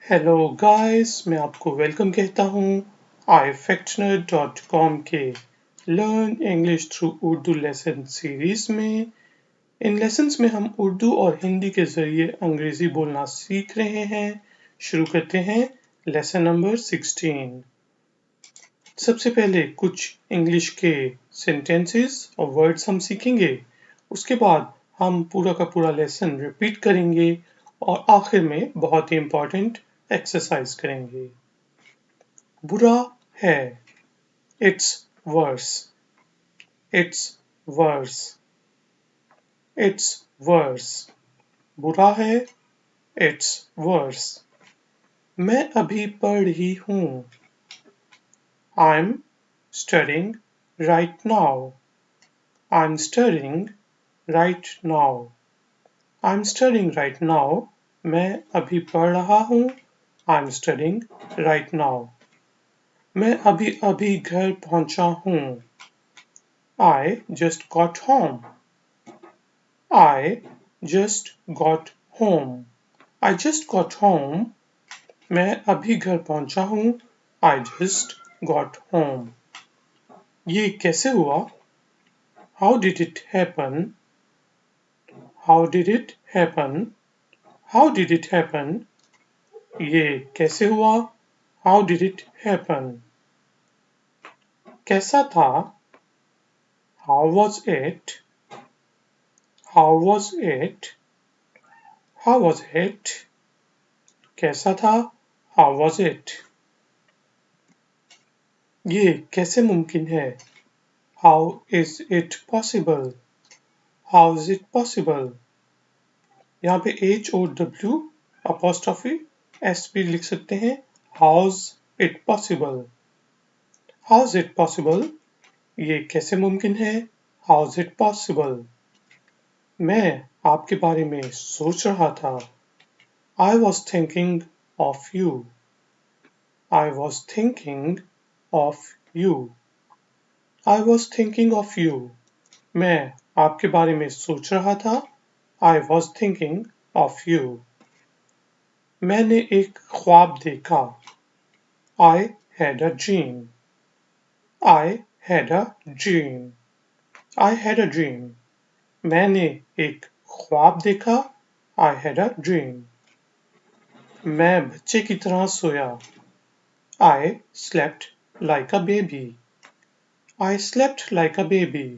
Hello guys, मैं आपको welcome कहता हूँ iFactNerd.com के learn English through Urdu lesson series में। इन लेसन्स में हम उर्दू और हिंदी के जरिए अंग्रेजी बोलना सीख रहे हैं। शुरू करते हैं लेसन नंबर 16। सबसे पहले कुछ इंग्लिश के सेंटेंसेस और वर्ड्स हम सीखेंगे। उसके बाद हम पूरा का पूरा लेसन रिपीट करेंगे और आखिर में बहुत ही इम्पोर्टेंट एक्सरसाइज करेंगे। बुरा है, it's worse, it's worse, it's worse. बुरा है, इट्स वर्स। मैं अभी पढ़ रही हूँ। I'm studying right now. I'm studying right now. I'm studying right now. मैं अभी पढ़ रहा हूँ। I'm studying right now. मैं अभी अभी घर पहुंचा हूँ। I just got home. I just got home. I just got home. मैं अभी घर पहुंचा हूँ। I just got home. ये कैसे हुआ? How did it happen? How did it happen? How did it happen? ये कैसे हुआ? How did it happen? कैसा था? How was it? How was it? How was it? कैसा था? How was it? ये कैसे मुमकिन है? How is it possible? How is it possible? यहाँ पे H और W apostrophe S भी लिख सकते हैं। How's it possible? How's it possible? ये कैसे मुमकिन है? How's it possible? मैं आपके बारे में सोच रहा था। I was thinking of you. I was thinking of you. I was thinking of you. मैं आपके बारे में सोच रहा था। I was thinking of you. मैंने एक ख्वाब देखा। I had a dream. I had a dream. I had a dream. मैंने एक ख्वाब देखा। I had a dream. मैं बच्चे की तरह सोया। I slept like a baby. I slept like a baby.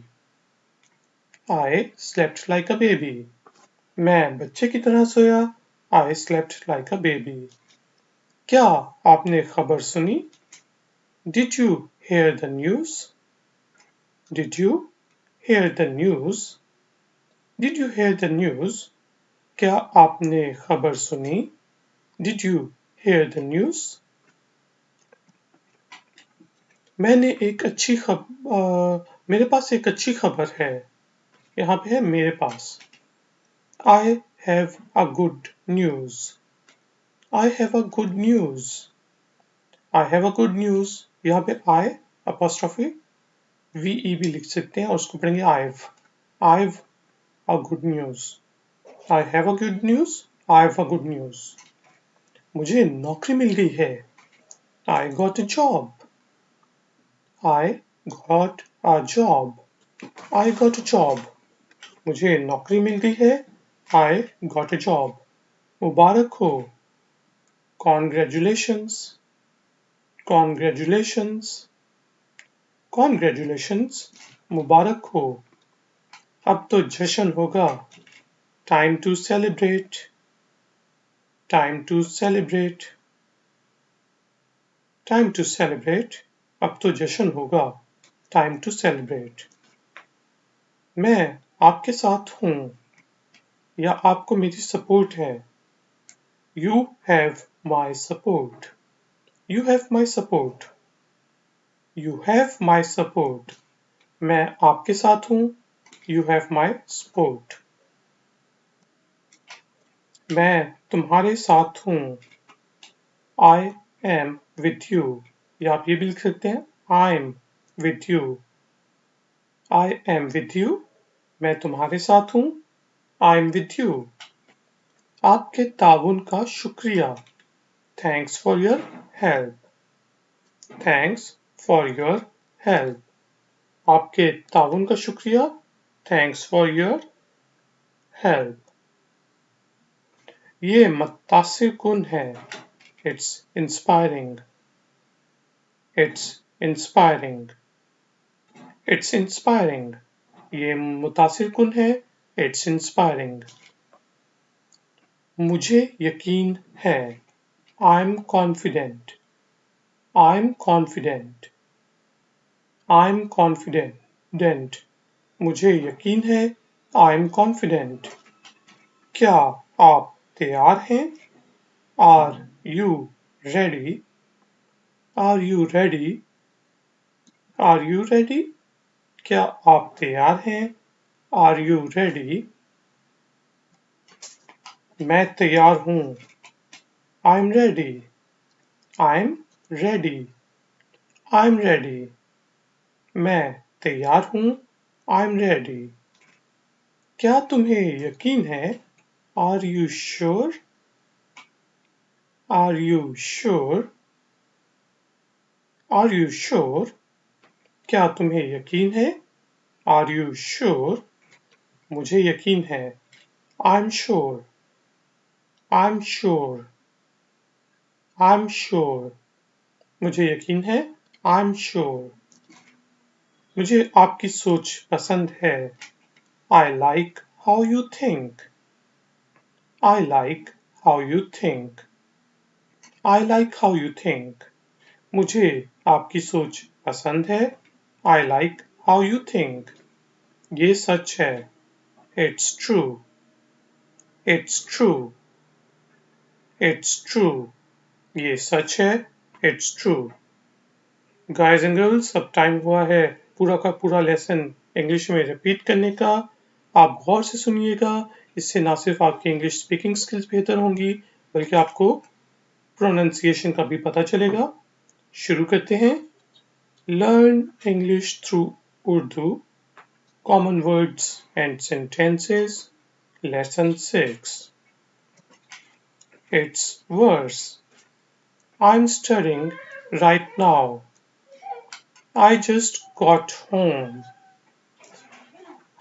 I slept like a baby. मैं बच्चे की तरह सोया। I slept like a baby. क्या आपने खबर सुनी? Did you hear the news? Did you hear the news? Did you hear the news? क्या आपने खबर सुनी? Did you hear the news? मेरे पास एक अच्छी खबर है। यहाँ पे है मेरे पास। I have a good news. I have a good news. I have a good news. यहाँ पे I apostrophe VE भी लिख सकते हैं और उसको पढ़ेंगे I've a good news. I have a good news. I have a good news. मुझे नौकरी मिल गई है। I got a job. I got a job. I got a job. मुझे नौकरी मिल गई है। I got a job. मुबारक हो। Congratulations. Congratulations. Congratulations. मुबारक हो। अब तो जश्न होगा। Time to celebrate. Time to celebrate. Time to celebrate. अब तो जश्न होगा। Time to celebrate. मैं आपके साथ हूँ या आपको मेरी सपोर्ट है। You have my support. You have my support. You have my support. मैं आपके साथ हूँ। You have my support. मैं तुम्हारे साथ हूँ। I am with you. या आप ये भी लिख सकते हैं I'm with you. I am with you. मैं तुम्हारे साथ हूँ। I'm with you. आपके ताउन का शुक्रिया। Thanks for your help. Thanks for your help. आपके ताउन का शुक्रिया. Thanks for your help. ये मुतासिर कुन है. It's inspiring. It's inspiring. It's inspiring. ये मुतासिर कुन है. It's inspiring. मुझे यकीन है. I'm confident. I'm confident. I'm confident. मुझे यकीन है. I'm confident. क्या आप तैयार हैं? Are you ready? Are you ready? Are you ready? क्या आप तैयार हैं? Are you ready? मैं तैयार हूँ. I'm ready. I'm ready. I'm ready. मैं तैयार हूँ. I'm ready. क्या तुम्हें यकीन है? Are you sure? Are you sure? Are you sure? क्या तुम्हें यकीन है? Are you sure? मुझे यकीन है. I'm sure. I'm sure. I'm sure. मुझे यकीन है. I'm sure. मुझे आपकी सोच पसंद है. I like how you think. I like how you think. I like how you think. मुझे आपकी सोच पसंद है. I like how you think. ये सच है. It's true. It's true. It's true. ये सच है. It's true. Guys and girls, अब टाइम हुआ है पूरा का पूरा लेसन इंग्लिश में रिपीट करने का. आप गौर से सुनिएगा. इससे ना सिर्फ आपकी इंग्लिश स्पीकिंग स्किल्स बेहतर होंगी बल्कि आपको प्रोनाउंसिएशन का भी पता चलेगा. शुरू करते हैं. Learn English through Urdu. Common words and sentences. Lesson 6. It's verse. I'm studying right now. I just got home.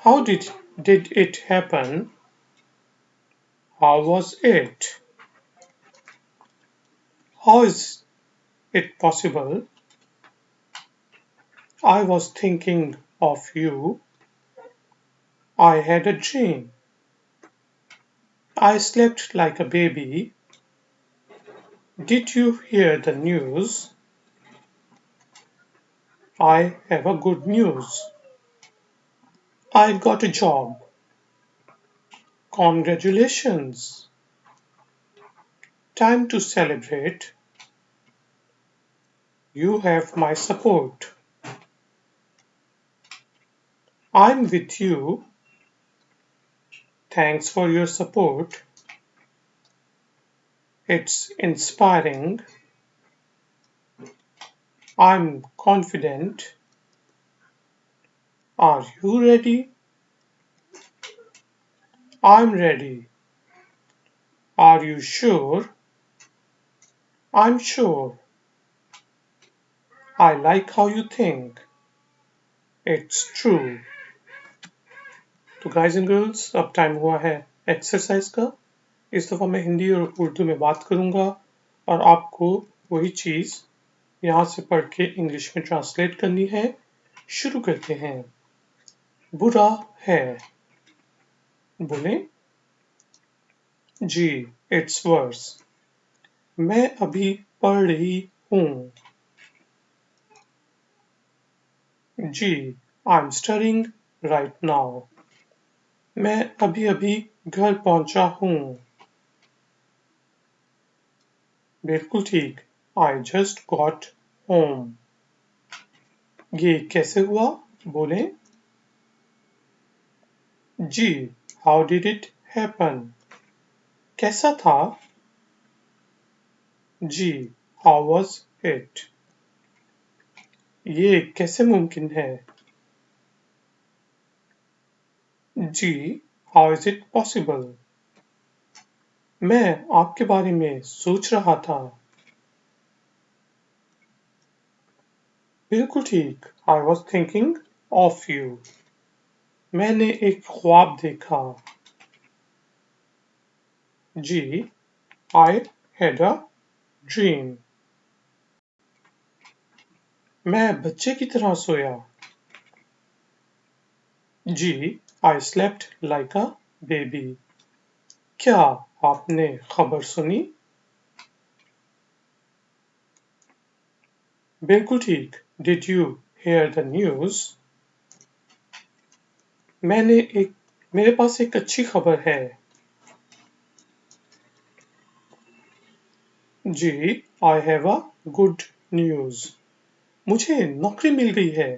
How did it happen? How was it? How is it possible? I was thinking of you. I had a dream. I slept like a baby. Did you hear the news? I have a good news. I got a job. Congratulations. Time to celebrate. You have my support. I'm with you. Thanks for your support. It's inspiring. I'm confident. Are you ready? I'm ready. Are you sure? I'm sure. I like how you think. It's true. तो guys and girls, अब time हुआ है exercise का. इस दफ़ा मैं हिंदी और उर्दू में बात करूंगा और आपको वही चीज़ यहाँ से पढ़ के इंग्लिश में ट्रांसलेट करनी है. शुरू करते हैं. बुरा है. बोलें. जी, इट्स वर्स. मैं अभी पढ़ रही हूँ. जी, I am studying right now. मैं अभी अभी घर पहुंचा हूँ. बिल्कुल ठीक. I just got home. ये कैसे हुआ? बोलें. जी, how did it happen? कैसा था? जी, how was it? ये कैसे मुमकिन है? जी, how is it possible? मैं आपके बारे में सोच रहा था. बिल्कुल ठीक। I was thinking of you. मैंने एक ख्वाब देखा। जी, I had a dream. मैं बच्चे की तरह सोया। जी, I slept like a baby. क्या आपने खबर सुनी? बिल्कुल ठीक। Did you hear the news? मेरे पास एक अच्छी खबर है। जी, I have a good news. मुझे नौकरी मिल गई है।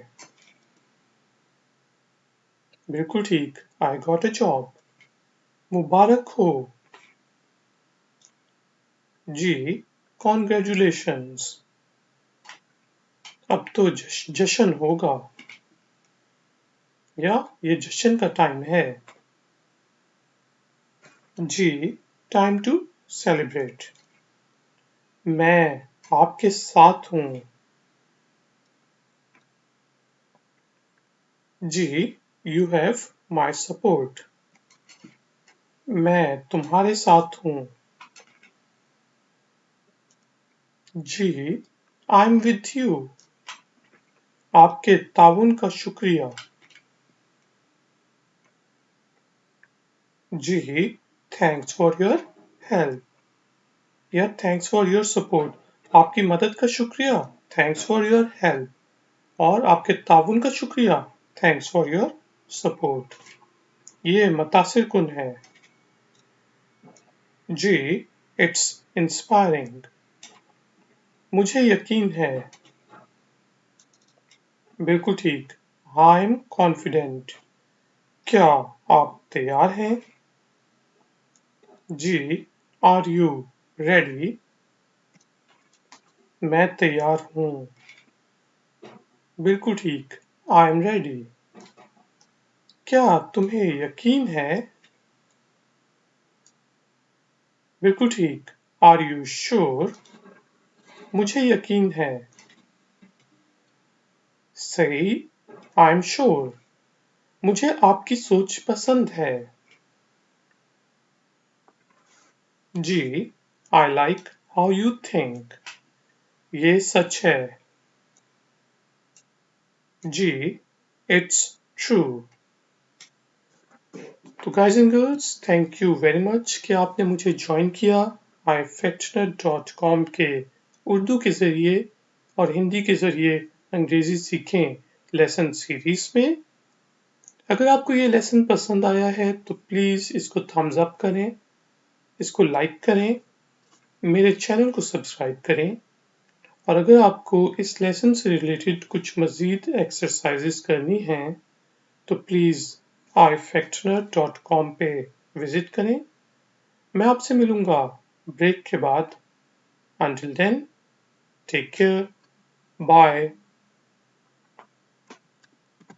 बिल्कुल ठीक। I got a job. मुबारक हो। जी, congratulations. अब तो जश्न होगा। या ये जश्न का टाइम है। जी, time to celebrate. मैं आपके साथ हूँ। जी, you have my support. मैं तुम्हारे साथ हूँ। जी, I'm with you. आपके ताउन का शुक्रिया। जी, thanks for your help. या thanks for your support. आपकी मदद का शुक्रिया। Thanks for your help. और आपके ताउन का शुक्रिया। Thanks for your support. ये मुतासिर कुन है। जी, it's inspiring. मुझे यकीन है। बिल्कुल ठीक। I'm confident. क्या आप तैयार हैं? जी, are you ready? मैं तैयार हूँ। बिल्कुल ठीक। I'm ready. क्या तुम्हें यकीन है? बिल्कुल ठीक। Are you sure? मुझे यकीन है। सही। I'm sure. मुझे आपकी सोच पसंद है। जी, I like how you think. ये सच है। जी, it's true. तो guys and girls, thank you very much कि आपने मुझे ज्वाइन किया iFactioner.com के उर्दू के ज़रिए और हिंदी के ज़रिए अंग्रेज़ी सीखें लेसन सीरीज़ में। अगर आपको ये लेसन पसंद आया है तो प्लीज़ इसको थम्स अप करें, इसको लाइक करें, मेरे चैनल को सब्सक्राइब करें और अगर आपको इस लेसन से रिलेटेड कुछ मज़ीद एक्सरसाइजेस करनी हैं तो प्लीज़ iFactioner.com पे विजिट करें। मैं आपसे मिलूंगा ब्रेक के बाद। Until then, take care. Bye.